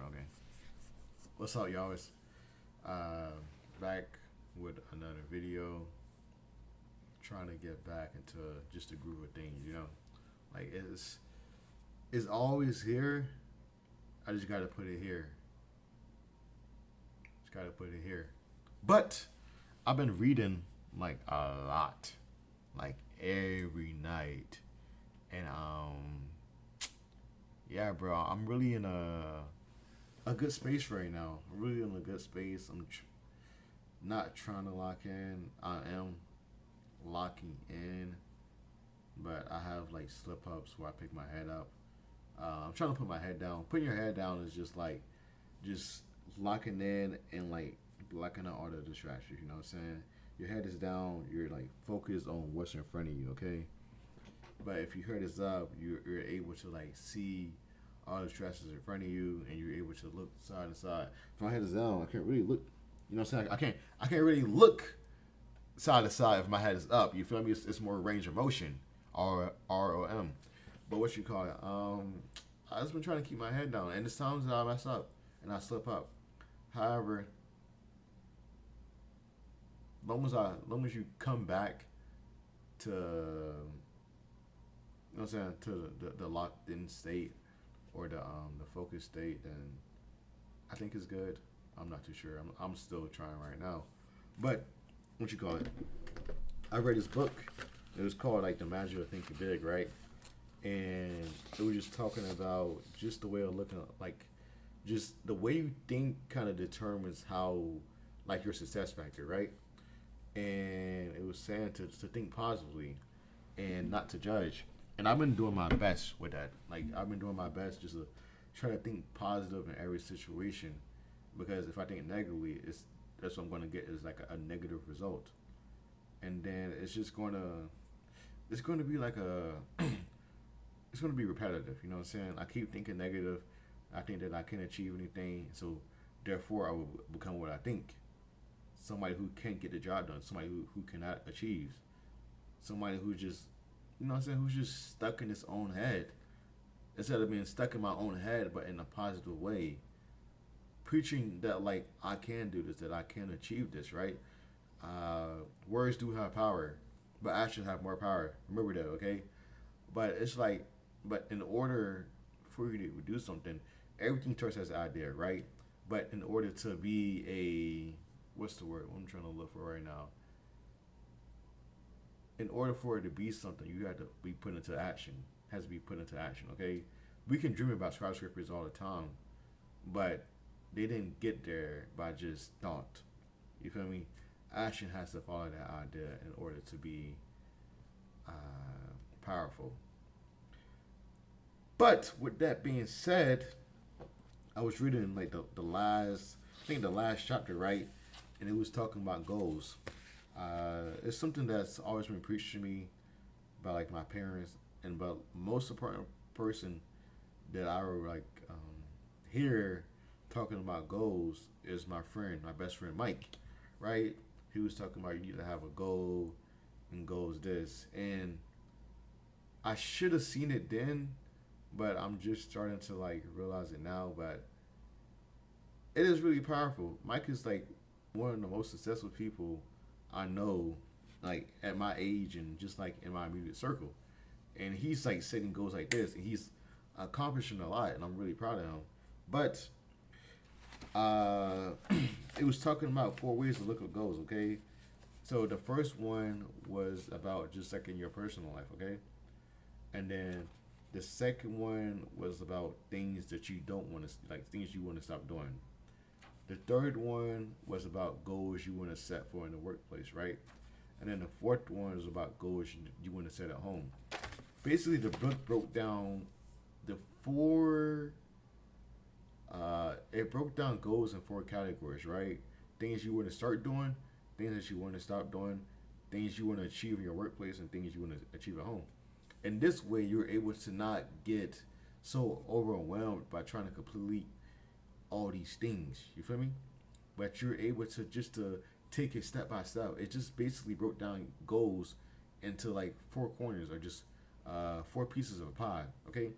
Okay. What's up, y'all? It's uh, back with another video. Trying to get back into just a groove of things, Like it's always here. I just gotta put it here. Just gotta put it here. But I've been reading like a lot, like every night, and yeah, bro, I'm really in a good space right now. I'm really in a good space. Not trying to lock in. I am locking in, but I have like slip ups where I pick my head up. I'm trying to put my head down. Putting your head down is just like just locking in and like blocking out all the distractions. You know what I'm saying? Your head is down. You're like focused on what's in front of you. Okay. But if your head is up, you're able to like see all the stresses in front of you, and you're able to look side to side. If my head is down, I can't really look. You know what I'm saying? I can't really look side to side if my head is up. You feel me? It's more range of motion, ROM. But what you call it? I just been trying to keep my head down, and there's times that I mess up and I slip up. However, long as you come back to, you know what I'm saying, to the locked in state or the focused state, then I think it's good. I'm not too sure. I'm still trying right now, but what you call it? I read this book. It was called like The Magic of Thinking Big, right? And it was just talking about just the way of looking, like just the way you think kind of determines how like your success factor, right? And it was saying to think positively and not to judge. And I've been doing my best with that. Like I've been doing my best just to try to think positive in every situation, because if I think negatively, that's what I'm going to get is like a negative result, and then it's going to be like it's going to be repetitive. You know what I'm saying? I keep thinking negative. I think that I can't achieve anything, so therefore I will become what I think. Somebody who can't get the job done. Somebody who cannot achieve. Somebody who just, you know what I'm saying, who's just stuck in his own head. Instead of being stuck in my own head, but in a positive way. Preaching that, like, I can do this, that I can achieve this, right? Words do have power, but actions have more power. Remember that, okay? But it's like, but in order for you to do something, everything starts as an idea, right? But in order to be what's the word I'm trying to look for right now? In order for it to be something, you have to be put into action. It has to be put into action, okay? We can dream about skyscrapers all the time, but they didn't get there by just thought. You feel me? Action has to follow that idea in order to be uh, powerful. But with that being said, I was reading like the last, I think the last chapter, right? And it was talking about goals. It's something that's always been preached to me by like my parents, and but most important person that I would like hear talking about goals is my friend, my best friend Mike, right? He was talking about you need to have a goal, and goals this, and I should have seen it then, but I'm just starting to like realize it now. But it is really powerful. Mike is like one of the most successful people I know, like at my age and just like in my immediate circle. And he's like setting goals like this, and he's accomplishing a lot, and I'm really proud of him. But uh, it was talking about 4 ways to look at goals. Okay, so the first one was about just like in your personal life. Okay, and then the second one was about things that you don't want to, like things you want to stop doing. The third one was about goals you want to set for in the workplace, right? And then the fourth one is about goals you want to set at home. Basically, the book broke down the four. It broke down goals in four categories, right? Things you want to start doing, things that you want to stop doing, things you want to achieve in your workplace, and things you want to achieve at home. And this way, you're able to not get so overwhelmed by trying to complete all these things. You feel me? But you're able to just to take it step by step. It just basically broke down goals into like four corners or just four pieces of a pie. Okay,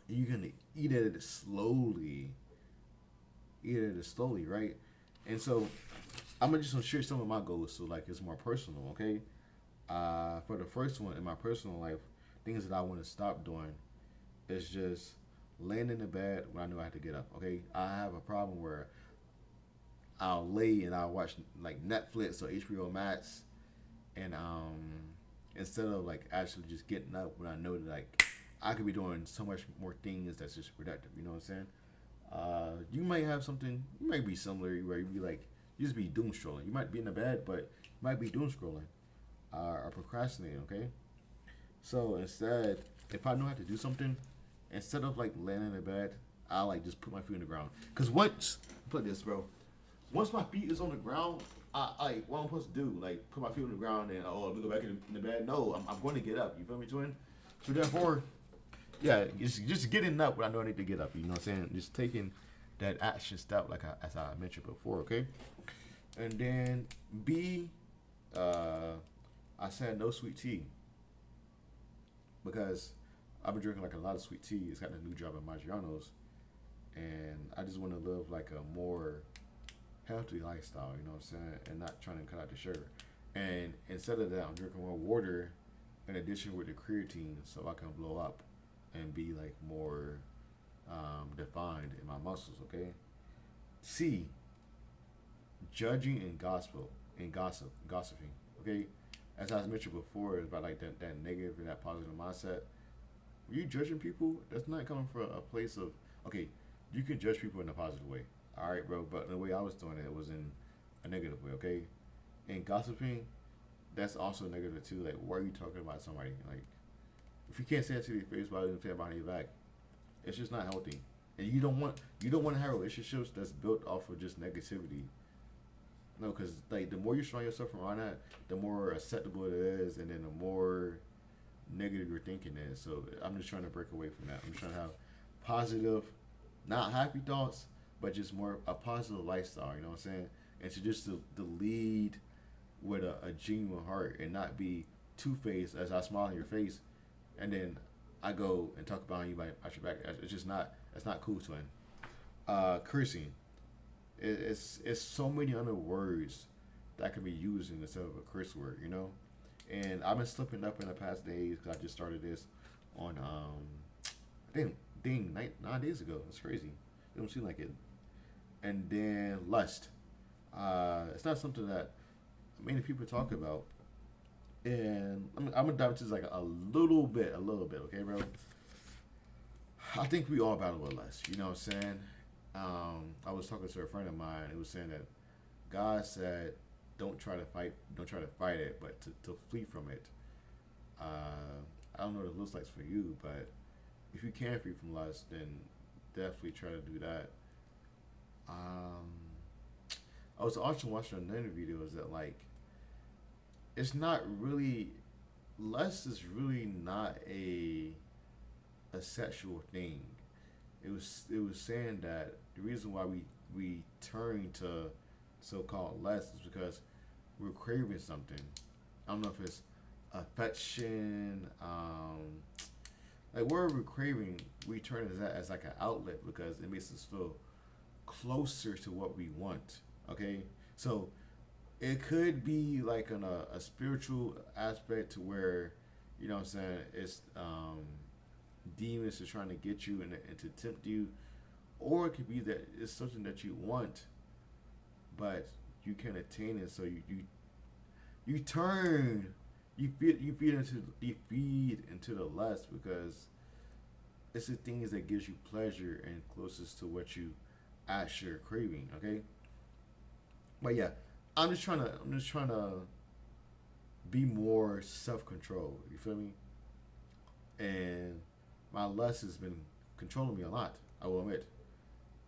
and you can eat at it slowly, either it slowly, right? And so I'm gonna just share some of my goals, so like it's more personal, okay? For the first one in my personal life, things that I want to stop doing is just laying in the bed when I know I have to get up. Okay, I have a problem where I'll lay and I'll watch like Netflix or HBO Max, and instead of like actually just getting up when I know that like I could be doing so much more things that's just productive. You know what I'm saying? You might have something. You might be similar where you be like you just be doom scrolling. You might be in the bed, but you might be doom scrolling or procrastinating. Okay, so instead, if I know how to do something, instead of like laying in the bed, I like just put my feet on the ground. Cause once put this, bro. Once my feet is on the ground, I what I'm supposed to do, like put my feet on the ground and let me go back in the bed. No, I'm going to get up. You feel me, twin? So therefore, yeah, just getting up when I know I need to get up. You know what I'm saying? Just taking that action step, like as I mentioned before. Okay, and then B, I said no sweet tea because I've been drinking like a lot of sweet tea. It's got a new job at Maggiano's, and I just want to live like a more healthy lifestyle. You know what I'm saying, and not trying to cut out the sugar. And instead of that, I'm drinking more water in addition with the creatine, so I can blow up and be like more defined in my muscles. Okay. C, judging and gossiping. Okay. As I mentioned before, it's about like that negative and that positive mindset. When you judging people, that's not coming from a place of okay. You can judge people in a positive way, all right, bro. But the way I was doing it was in a negative way, okay. And gossiping, that's also negative too. Like, why are you talking about somebody? Like, if you can't say it to their face, why are you say it behind your back? It's just not healthy. And you don't want to have relationships that's built off of just negativity. No, because like the more you surround yourself around that, the more acceptable it is, and then the more negative your thinking is. So I'm just trying to break away from that. I'm just trying to have positive, not happy thoughts, but just more a positive lifestyle. You know what I'm saying? And to lead with a genuine heart and not be two faced as I smile in your face, and then I go and talk about you out your back. It's just not. It's not cool, twin. Cursing. It's so many other words that can be used instead of a curse word, you know. And I've been slipping up in the past days because I just started this on I think 9 days ago. It's crazy. It don't seem like it. And then lust. It's not something that many people talk about. And I'm gonna dive into this like a little bit, okay, bro. I think we all battle with lust. You know what I'm saying? I was talking to a friend of mine who was saying that God said, don't try to fight it, but to flee from it. I don't know what it looks like for you, but if you can free from lust, then definitely try to do that. I was also watching another videos that like it's not really lust is really not a sexual thing. It was saying that the reason why we turn to so-called lust is because we're craving something. I don't know if it's affection, like where we're craving, we turn to that as like an outlet because it makes us feel closer to what we want. Okay, so it could be like on a spiritual aspect to where you know what I'm saying it's demons are trying to get you and to tempt you, or it could be that it's something that you want, but you can't attain it. So you turn you feed into the lust because it's the things that gives you pleasure and closest to what you actually are craving. Okay, but yeah, I'm just trying to be more self control. You feel me? And my lust has been controlling me a lot. I will admit.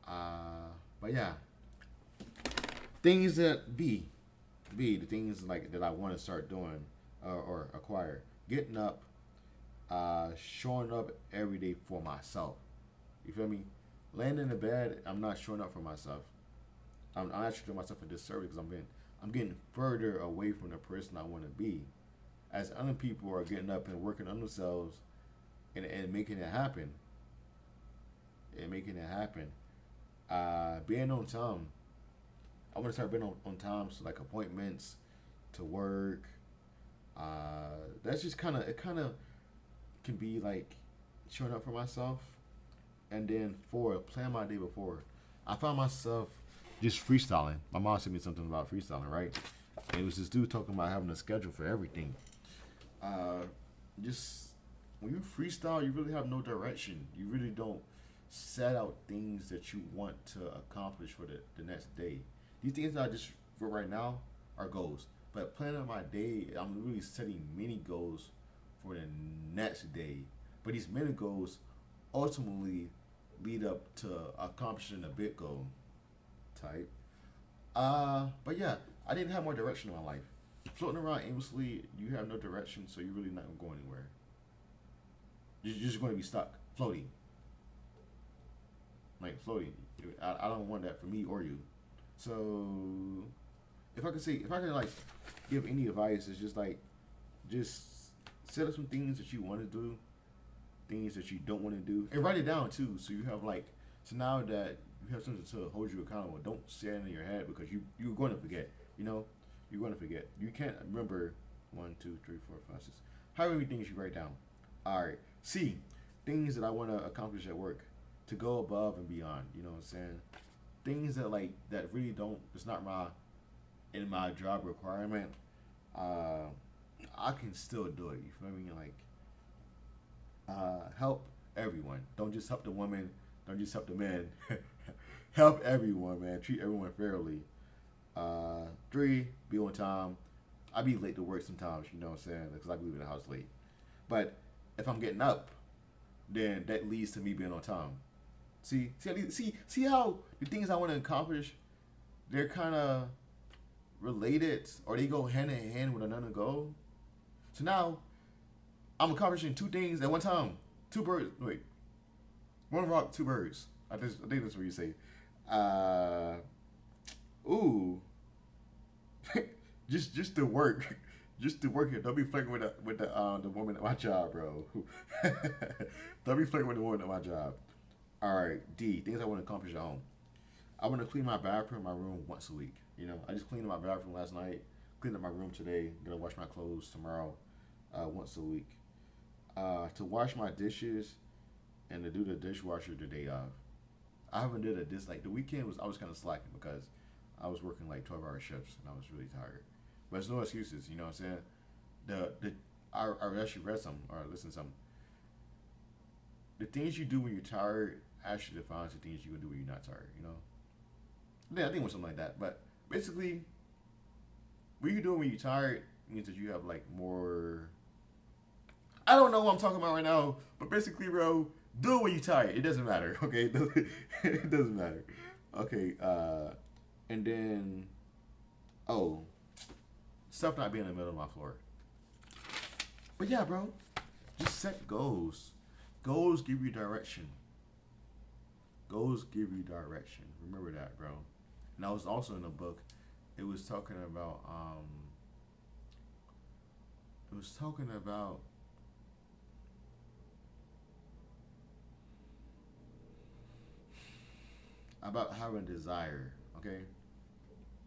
But yeah, things that the things like that I want to start doing or acquire. Getting up, showing up every day for myself. You feel me? Laying in the bed, I'm not showing up for myself. I'm actually doing myself a disservice because I'm getting further away from the person I want to be. As other people are getting up and working on themselves and making it happen. Being on time. I want to start being on time, so like appointments to work. That's just kind of, it kind of can be like showing up for myself. And then for plan my day before, I found myself just freestyling. My mom sent me something about freestyling, right? And it was this dude talking about having a schedule for everything. Uh, just when you freestyle, you really have no direction. You really don't set out things that you want to accomplish for the next day. These things that I just for right now are goals. But planning my day, I'm really setting mini goals for the next day. But these mini goals ultimately lead up to accomplishing a big goal type. But yeah, I didn't have more direction in my life. Floating around aimlessly, you have no direction, so you're really not gonna go anywhere. You're just going to be stuck, floating, like floating. I don't want that for me or you. So, if I could like give any advice, it's just like, just set up some things that you want to do, things that you don't want to do, and write it down too. So you have like, so now that you have something to hold you accountable, don't say it in your head because you're going to forget. You know, you're going to forget. You can't remember 1, 2, 3, 4, 5, 6. How many things you write down? All right. C, things that I want to accomplish at work, to go above and beyond. You know what I'm saying? Things that like that really don't. It's not my in my job requirement. Uh, I can still do it. You feel me? Like help everyone. Don't just help the women. Don't just help the men. Help everyone, man. Treat everyone fairly. 3, be on time. I be late to work sometimes. You know what I'm saying? Because I leave the house late. But if I'm getting up, then that leads to me being on time. See how the things I want to accomplish, they're kind of related, or they go hand in hand with another goal. So now I'm accomplishing 2 things at one time. 2 birds. Wait, 1 rock, 2 birds. I think that's what you say. Uh, ooh, just to work. Just to work here. Don't be flirting with the woman at my job, bro. Don't be flirting with the woman at my job. All right, D, things I want to accomplish at home. I want to clean my bathroom, my room once a week. You know, I just cleaned my bathroom last night. Cleaned up my room today. Gonna wash my clothes tomorrow, once a week. To wash my dishes and to do the dishwasher the day of. I haven't did a this like the weekend was I was kind of slacking because I was working like 12-hour shifts and I was really tired. But it's no excuses, you know what I'm saying? I actually read some or listened to some. The things you do when you're tired actually defines the things you can do when you're not tired, you know? Yeah, I think it was something like that. But basically, what you doing when you're tired means that you have like more. I don't know what I'm talking about right now, but basically, bro, do it when you're tired. It doesn't matter, okay? It doesn't matter. Okay, and then, oh, stuff not being in the middle of my floor. But yeah, bro, just set goals. Goals give you direction. Goals give you direction. Remember that, bro. And I was also in a book. It was talking about it was talking about having desire, okay?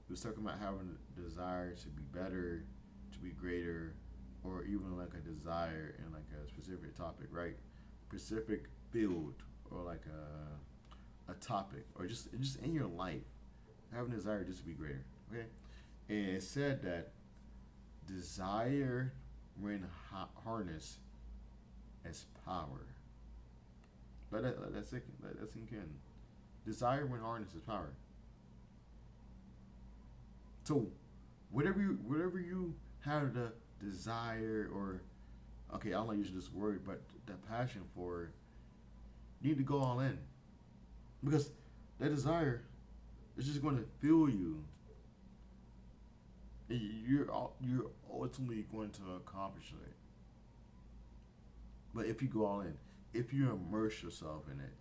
It was talking about having a desire to be better, to be greater, or even like a desire in like a specific topic, right? Specific field or like a topic or just in your life, having a desire just to be greater, okay? And it said that desire when harnessed as power. Let that sink in. Desire when harnessed is power. So whatever you have the desire or okay, I don't like using this word, but the passion for it, you need to go all in. Because that desire is just going to fuel you. And you're ultimately going to accomplish it. But if you go all in, if you immerse yourself in it,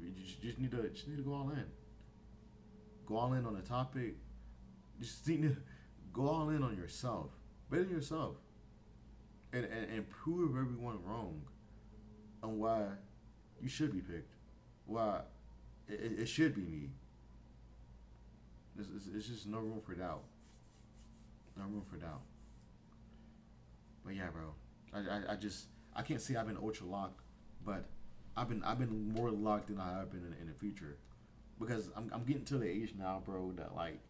you just need to go all in. Go all in on the topic. You just need to go all in on yourself. Better yourself. And prove everyone wrong on why You should be picked. Why? It should be me. It's just no room for doubt. No room for doubt. But yeah, bro. I just I can't say I've been ultra locked, but I've been more locked than I have been in the future, because I'm getting to the age now, bro, that like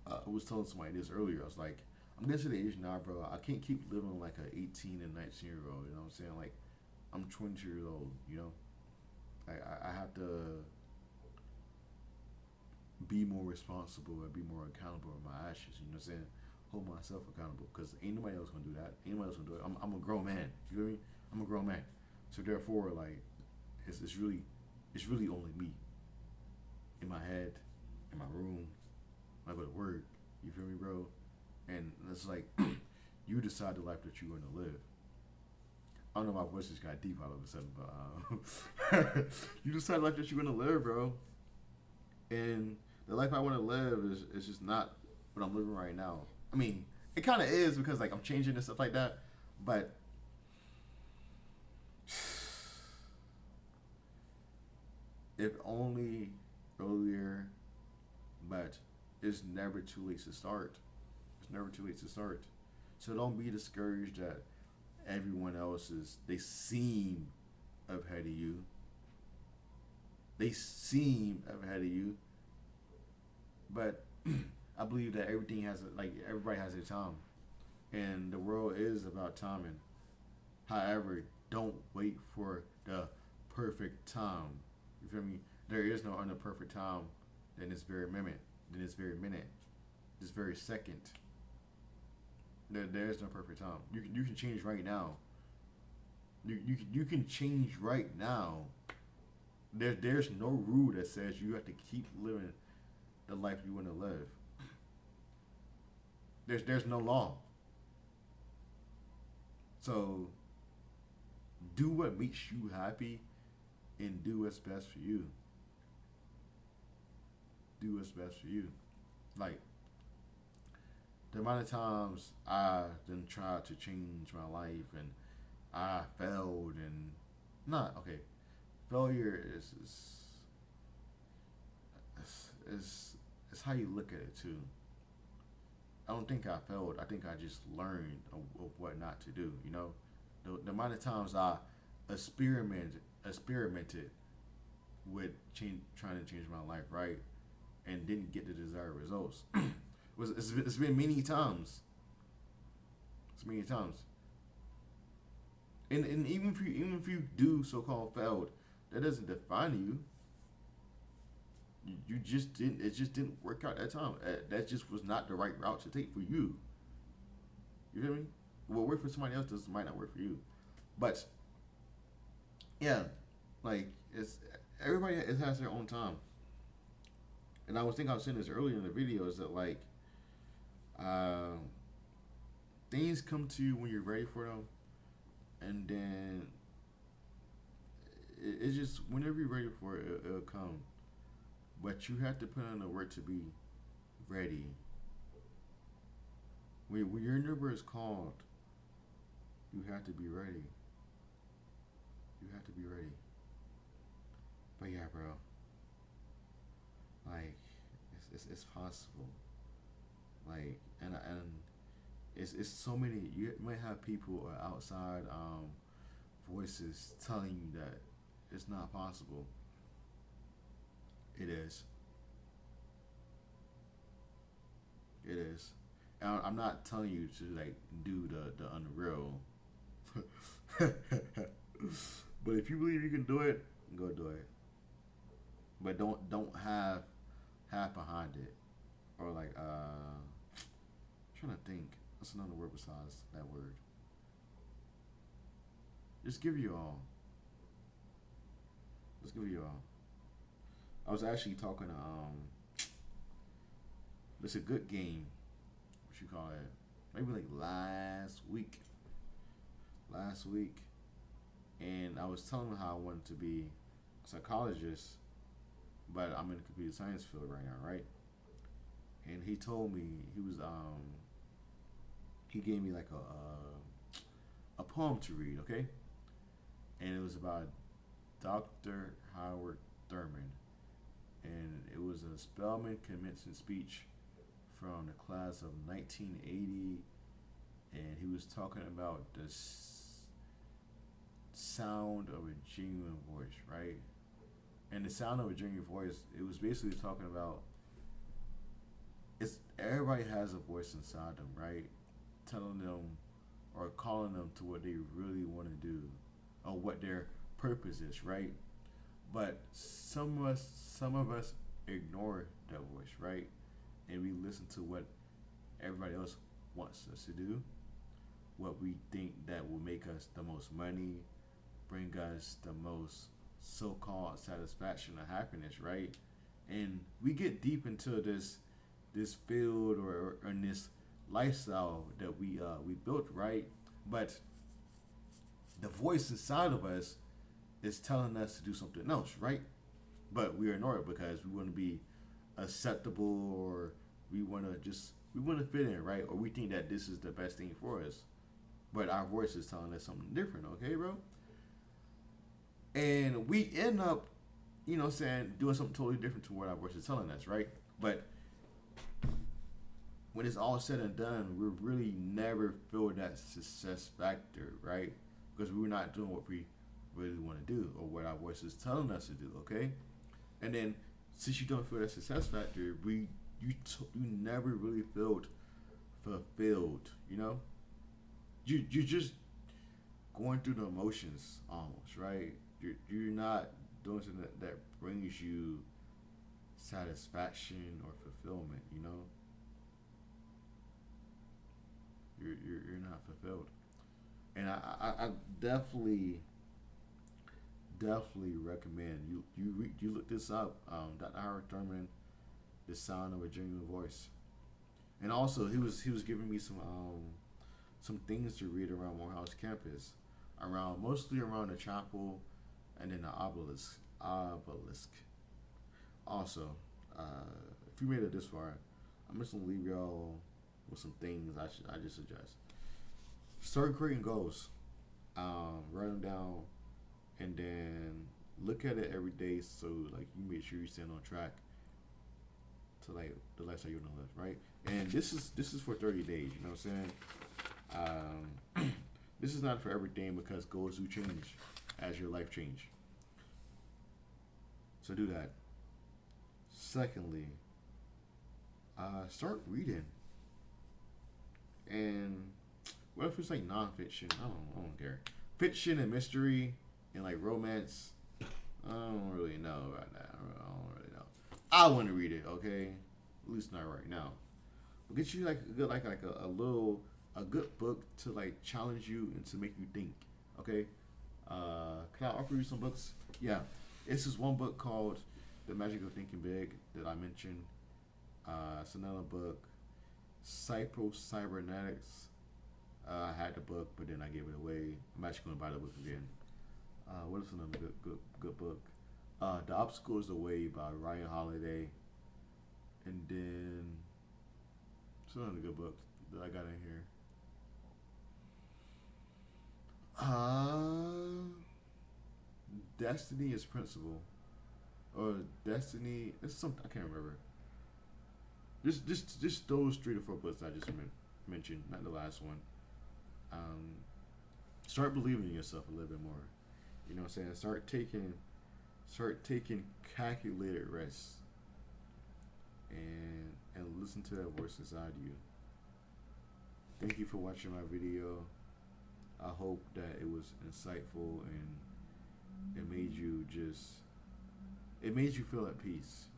I was telling somebody this earlier. I was like, I'm getting to the age now, bro. I can't keep living like a 18 and 19-year-old. You know what I'm saying? Like, I'm 20 years old. You know, I have to be more responsible and be more accountable for my actions. You know what I'm saying? Hold myself accountable, because ain't nobody else gonna do that. Ain't nobody else gonna do it. I'm a grown man. You feel me? I'm a grown man. So therefore, like, it's really only me in my head, in my room, when I go to work. You feel me, bro? And it's like you decide the life that you're gonna live. I don't know, my voice just got deep all of a sudden, but you decide the life that you're gonna live, bro. And the life I want to live is just not what I'm living right now. I mean, it kind of is, because like I'm changing and stuff like that, but if only earlier. But it's never too late to start. It's never too late to start. So don't be discouraged that everyone else they seem ahead of you. They seem ahead of you, but I believe that everything has like everybody has their time, and the world is about timing. However, don't wait for the perfect time. You feel me? There is no under perfect time than this very minute, this very second. There is no perfect time. You can change right now. You can change right now. There's no rule that says you have to keep living the life you want to live. There's no law. So do what makes you happy and do what's best for you. Do what's best for you. Like, the amount of times I then tried to change my life and I failed, and not okay. Failure is how you look at it too. I don't think I failed. I think I just learned of what not to do. You know, the amount of times I experimented with trying to change my life, right, and didn't get the desired results. It's been many times. It's many times. And even if you do so called failed, that doesn't define you. You just didn't. It just didn't work out that time. That just was not the right route to take for you. You feel me? What worked for somebody else might not work for you. But yeah, like it's everybody has their own time. And I was saying this earlier in the video, is that like uh, things come to you when you're ready for them, and then it's just whenever you're ready for it, it'll come. But you have to put in the work to be ready. When your number is called, you have to be ready. You have to be ready. But yeah, bro. Like, it's possible. Like, and it's so many. You might have people outside voices telling you that it's not possible. It is. It is. And I'm not telling you to like do the unreal. But if you believe you can do it, go do it. But don't have half behind it, or like I'm trying to think. What's another word besides that word? Just give you all. Just give you all. I was actually talking to it's a good game. What you call it? Maybe like last week. Last week, and I was telling him how I wanted to be a psychologist, but I'm in the computer science field right now, right? And he told me he gave me like a poem to read, okay? And it was about Dr. Howard Thurman, and it was a Spelman commencement speech from the class of 1980, and he was talking about the sound of a genuine voice, right? And the sound of a genuine voice, it was basically talking about it's everybody has a voice inside them, right? Telling them or calling them to what they really want to do or what their purpose is, right? But some of us ignore that voice, right? And we listen to what everybody else wants us to do, what we think that will make us the most money, bring us the most so-called satisfaction or happiness, right? And we get deep into this field or in this lifestyle that we built, right? But the voice inside of us is telling us to do something else, right? But we ignore it because we want to be acceptable or we want to fit in, right? Or we think that this is the best thing for us. But our voice is telling us something different, okay, bro? And we end up, saying, doing something totally different to what our voice is telling us, right? But when it's all said and done, we really never feel that success factor, right? Because we're not doing what we really want to do or what our voice is telling us to do, okay? And then since you don't feel that success factor, you never really felt fulfilled, you're just going through the emotions almost, right? You're not doing something that brings you satisfaction or fulfillment, you're not fulfilled. And I definitely recommend you look this up. Dr. Howard Thurman, The Sound of a Genuine Voice, and also he was giving me some things to read around Morehouse campus, mostly around the chapel, and then the obelisk. Also, if you made it this far, I'm just gonna leave y'all with some things I just suggest. Start creating goals. Write them down, and then look at it every day. So like you make sure you stand on track to like the lifestyle you want to live, right? And this is for 30 days. You know what I'm saying? This is not for everything because goals do change as your life change. So do that. Secondly, start reading. And what if it's like nonfiction? I don't care. Fiction and mystery and like romance. I don't really know right now. I don't really know. I want to read it, okay? At least not right now. But get you like a good a good book to like challenge you and to make you think. Okay? Can I offer you some books? Yeah. This is one book called The Magic of Thinking Big that I mentioned. It's another book, Cybernetics. I had the book, but then I gave it away. I'm actually going to buy the book again. What is another good book? The Obstacle is the Way by Ryan Holiday. And then, it's another good book that I got in here. Destiny is Principle. Or Destiny, it's something, I can't remember. Just those 3 to 4 books I just mentioned, not the last one. Start believing in yourself a little bit more. You know what I'm saying? Start taking calculated risks, and listen to that voice inside you. Thank you for watching my video. I hope that it was insightful and it made you feel at peace,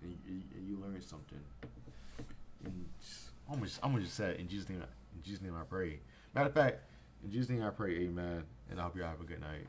and you learned something. And I'm gonna just say it in Jesus' name. In Jesus' name I pray. Matter of fact, in Jesus' name I pray, amen. And I hope you all have a good night.